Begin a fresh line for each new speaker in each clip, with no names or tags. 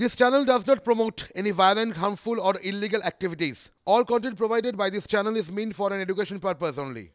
This channel does not promote any violent, harmful, or illegal activities. All content provided by this channel is meant for an education purpose only.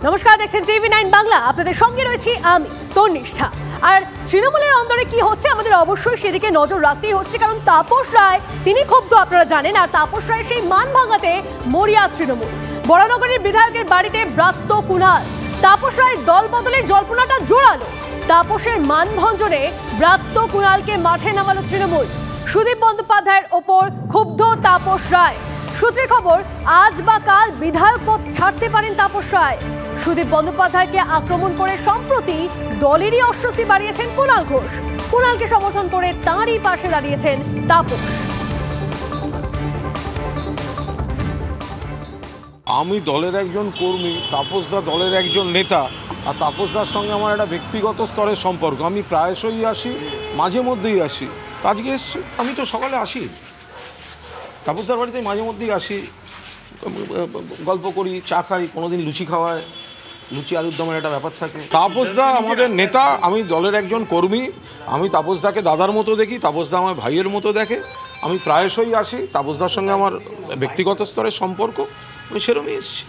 নমস্কার, দেখছেন TV9 Bangla. আপনাদের সঙ্গে রয়েছি আমি তন্নিষ্ঠা। আর তৃণমূলের অন্দরে কি হচ্ছে আমাদের অবশ্যই সেদিকে নজর রাখতেই হচ্ছে, কারণ তাপস রায় তিনি ক্ষুব্ধ, আপনারা জানেন। আর তাপস রায়ের সেই মান ভাঙাতে মরিয়া তৃণমূল। বরানগরের বিধায়কের বাড়িতে ব্রাত্য কুণাল। তাপস রায়ের দল বদলে জল্পনাটা জোরালো। তাপসের মানভঞ্জনে ব্রাত্য কুণালকে মাঠে নামালো তৃণমূল। সুদীপ বন্দ্যোপাধ্যায়ের ওপর ক্ষুব্ধ তাপস রায়। সূত্রের খবর, আজ বা কাল বিধায়ক পদ ছাড়তে পারেন তাপস রায়। সুদীপ বন্দ্যোপাধ্যায়কে আক্রমণ করে সম্প্রতি দলেরই অস্বস্তি বাড়িয়েছেন কুণাল ঘোষ। কুণালকে সমর্থন করে তাঁরই পাশে দাঁড়িয়েছেন তাপস।
আমি দলের একজন কর্মী, তাপসদা দলের একজন নেতা, আর তাপসদার সঙ্গে আমার একটা ব্যক্তিগত স্তরের সম্পর্ক। আমি প্রায়শই আসি, মাঝে মধ্যেই আসি। তো আজকে এসছি, আমি তো সকালে আসি তাপসদার বাড়িতে, মাঝে মধ্যেই আসি, গল্প করি, চা খাই, কোনোদিন লুচি খাওয়ায়, লুচি আলুর দমের একটা ব্যাপার থাকে। তাপসদা আমাদের নেতা, আমি দলের একজন কর্মী। আমি তাপসদাকে দাদার মতো দেখি, তাপসদা আমার ভাইয়ের মতো দেখে। আমি প্রায়শই আসি, তাপসদার সঙ্গে আমার ব্যক্তিগত স্তরের সম্পর্ক, আমি সেরকমই এসেছি।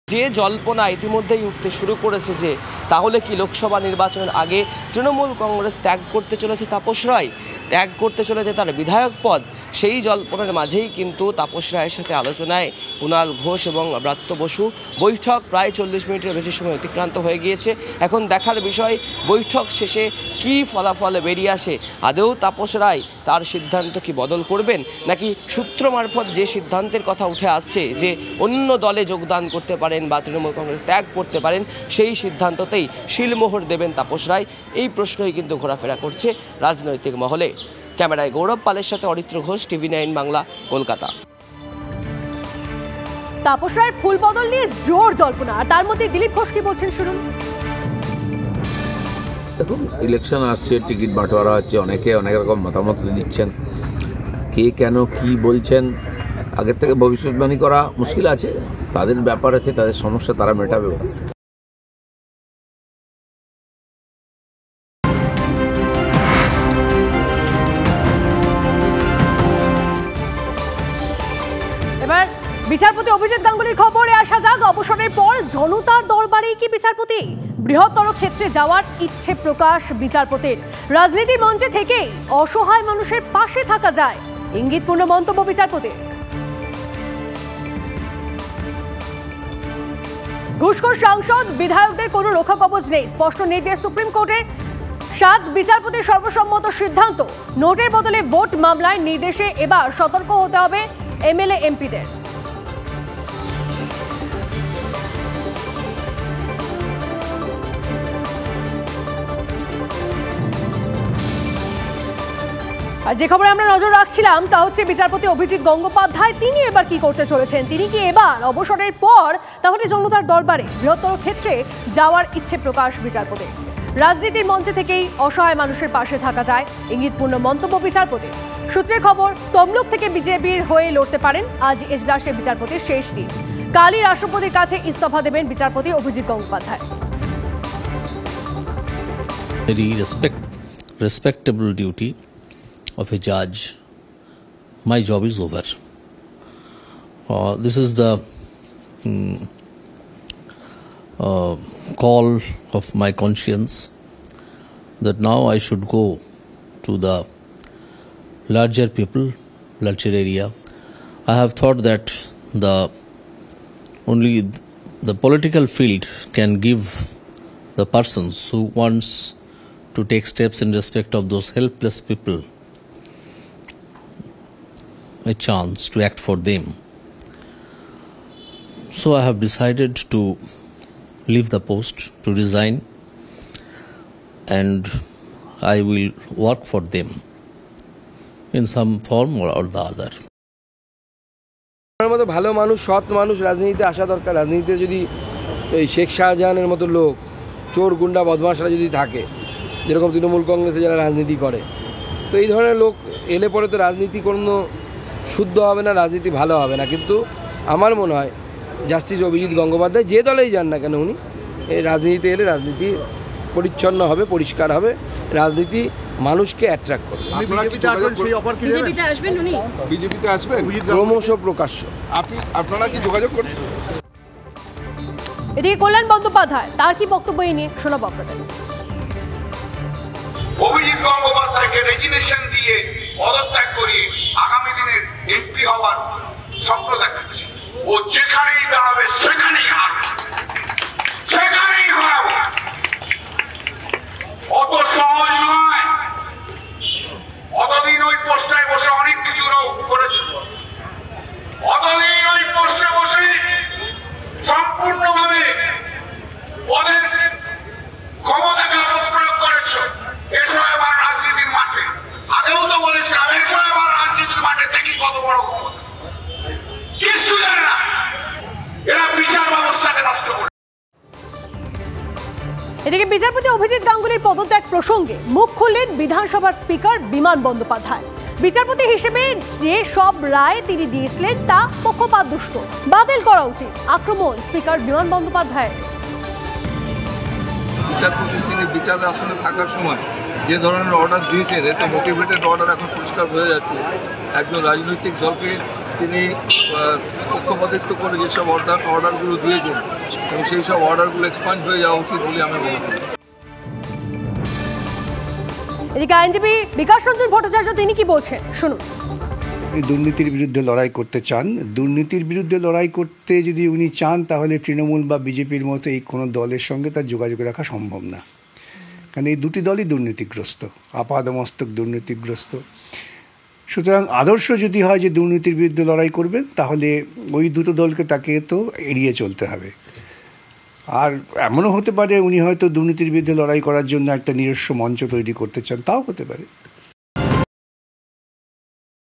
যে জল্পনা ইতিমধ্যেই উঠতে শুরু করেছে যে তাহলে কি লোকসভা নির্বাচনের আগে তৃণমূল কংগ্রেস ত্যাগ করতে চলেছে তাপস রায়, ত্যাগ করতে চলেছে তার বিধায়ক পদ, সেই জল্পনার মাঝেই কিন্তু তাপস রায়ের সাথে আলোচনায় কুণাল ঘোষ এবং ব্রাত্য বসু। বৈঠক প্রায় 40 মিনিটের বেশি সময় অতিক্রান্ত হয়ে গিয়েছে। এখন দেখার বিষয় বৈঠক শেষে কি ফলাফল বেরিয়ে আসে। আদৌ তাপস রায় তার সিদ্ধান্ত কি বদল করবেন, নাকি সূত্র মারফত যে সিদ্ধান্তের কথা উঠে আসছে যে অন্য দলে যোগদান করতে পারেন বা তৃণমূল কংগ্রেস ত্যাগ করতে পারেন, সেই সিদ্ধান্ততেই শিলমোহর দেবেন তাপস রায়। এই প্রশ্নই কিন্তু ঘোরাফেরা করছে রাজনৈতিক মহলে। ক্যামেরায় গৌরব পালের সাথে অরিত্র ঘোষ, TV9 বাংলা, কলকাতা।
তাপস রায়ের ফুল বদল নিয়ে জোর জল্পনা, আর তার মধ্যে দিলীপ ঘোষ কি বলছেন শুনুন।
দেখুন, ইলেকশন আসছে, টিকিট বাঁটোয়ারা হচ্ছে, অনেকে অনেক রকম মতামত দিচ্ছেন। কে কেন কি বলছেন আগের থেকে ভবিষ্যৎবাণী করা মুশকিল আছে। তাদের ব্যাপার আছে, তাদের সমস্যা তারা মেটাবে।
এবার বিচারপতি অভিজিৎ গাঙ্গুলির খবরে আসা যাক। অবসরের পর জনতার দরবারে কি বিচারপতি? বৃহত্তর ক্ষেত্রে যাওয়ার ইচ্ছে প্রকাশ বিচারপতির। রাজনীতির মঞ্চে থেকেই অসহায় মানুষের পাশে থাকা যায়, ইঙ্গিতপূর্ণ মন্তব্য বিচারপতির। ঘুষখোর সাংসদ বিধায়কদের কোনো রক্ষা কবচ নেই, স্পষ্ট নির্দেশ সুপ্রিম কোর্টের। 7 বিচারপতির সর্বসম্মত সিদ্ধান্ত, নোটের বদলে ভোট মামলায় নির্দেশে এবার সতর্ক হতে হবে MLA MPদের। আর যে খবরে আমরা নজর রাখছিলাম তা হচ্ছে বিচারপতি অভিজিৎ গঙ্গোপাধ্যায়। তিনি এবার কি করতে চলেছেন? তিনি কি এবার অবসরের পর তাহলে জনতার দরবারে বৃহত্তর ক্ষেত্রে যাওয়ার ইচ্ছে প্রকাশ বিচারপতি। রাজনীতির মঞ্চে থেকেই অসহায় মানুষের পাশে থাকা যায়, ইঙ্গিতপূর্ণ মন্তব্য বিচারপতি। সূত্রের খবর, তমলুক থেকে বিজেপির হয়ে লড়তে পারেন। আজ এজলাসে বিচারপতির শেষ দিন। কালই রাষ্ট্রপতির কাছে ইস্তফা দেবেন বিচারপতি Abhijit Gangopadhyay.
Very respectable duty of a judge. My job is over. This is the call of my conscience that now I should go to the larger people, larger area. I have thought that only the political field can give the persons who wants to take steps in respect of those helpless people a chance to act for them. So I have decided to leave the post, to resign, and I will work for them in some form or the other.
আমার মতো ভালো মানুষ, সৎ মানুষ রাজনীতিতে আসা দরকার। রাজনীতিতে যদি এই শেখ শাহজাহানের মতো লোক, চোর গুন্ডা বদমাশরা যদি থাকে, যেরকম তৃণমূল কংগ্রেসে যারা রাজনীতি করে, তো এই ধরনের লোক এলে পরে তো রাজনীতি কোনো শুদ্ধ হবে না, রাজনীতি ভালো হবে না। কিন্তু আমার মনে হয় জাস্টিস অভিজিৎ গঙ্গোপাধ্যায় যে দলেই যান না কেন উনি এই রাজনীতিতে এলে রাজনীতি পরিচ্ছন্ন হবে, পরিষ্কার হবে, রাজনীতি মানুষকে অ্যাট্রাক্ট করবে।
বিজেপিতে আসবেন
ক্রমশ প্রকাশ্য।
আপনারা কি যোগাযোগ করছেন?
এদিকে কল্যাণ বন্দ্যোপাধ্যায় তার কি বক্তব্য এই নিয়ে শোনাবো আপনাদের।
অভিজিৎ গঙ্গোপাধ্যায়কে রেজিগনেশন দিয়ে পদত্যাগ করিয়ে আগামী দিনের এমপি হওয়ার স্বপ্ন দেখাচ্ছে। ও যেখানেই দাঁড়াবে সেখানেই হারবে, সেখানেই হারাবে। অত সহজ নয়। অতদিন ওই পোস্টায় বসে অনেক কিছু করেছে, অতদিন ওই পোস্টে বসে সম্পূর্ণভাবে ওদের ক্ষমতাকে অপপ্রয়োগ করেছে। এসো এবার রাজনীতির মাঠে। আগেও তো বলেছিলাম এসো এবার রাজনীতির মাঠে, দেখি কত বড় ক্ষমতা। কিছু জানে না, এরা বিচার ব্যবস্থাকে নষ্ট করে।
এদিকে বিচারপতি অভিজিৎ গাঙ্গুলির পদত্যাগ প্রসঙ্গে মুখ খুললেন বিধানসভার স্পিকার বিমান বন্দ্যোপাধ্যায়। বিচারপতি হিসেবে যে সব রায় তিনি দিয়েছিলেন তা পক্ষপাতদুষ্ট, বাতিল করা উচিত আক্রমণ স্পিকার বিমান বন্দ্যোপাধ্যায়।
বিচারপতি তিনি বিচার আসনে থাকার সময় যে ধরনের অর্ডার দিয়েছেন, এটা মোটিভেটেড অর্ডার, এখন পরিষ্কার হয়ে যাচ্ছে একজন রাজনৈতিক দলকে তিনি পক্ষপাতিত্ব করে যেসব অর্ডারগুলো দিয়েছেন এবং সেই সব অর্ডারগুলো এক্সপান্ড হয়ে যাওয়া উচিত বলে আমি মনে করি।
এদিকে আইনজীবী বিকাশ রঞ্জন ভট্টাচার্য তিনি কি বলছেন শুনুন।
দুর্নীতির বিরুদ্ধে লড়াই করতে চান, দুর্নীতির বিরুদ্ধে লড়াই করতে যদি উনি চান তাহলে তৃণমূল বা বিজেপির মতো এই কোনো দলের সঙ্গে তার যোগাযোগ রাখা সম্ভব না, কারণ এই দুটি দলই দুর্নীতিগ্রস্ত, আপাদমস্তক দুর্নীতিগ্রস্ত। সুতরাং আদর্শ যদি হয় যে দুর্নীতির বিরুদ্ধে লড়াই করবেন তাহলে ওই দুটো দলকে তাকে তো এড়িয়ে চলতে হবে। আর এমনও হতে পারে উনি হয়তো দুর্নীতির বিরুদ্ধে লড়াই করার জন্য একটা নিজস্ব মঞ্চ তৈরি করতে চান, তাও হতে পারে।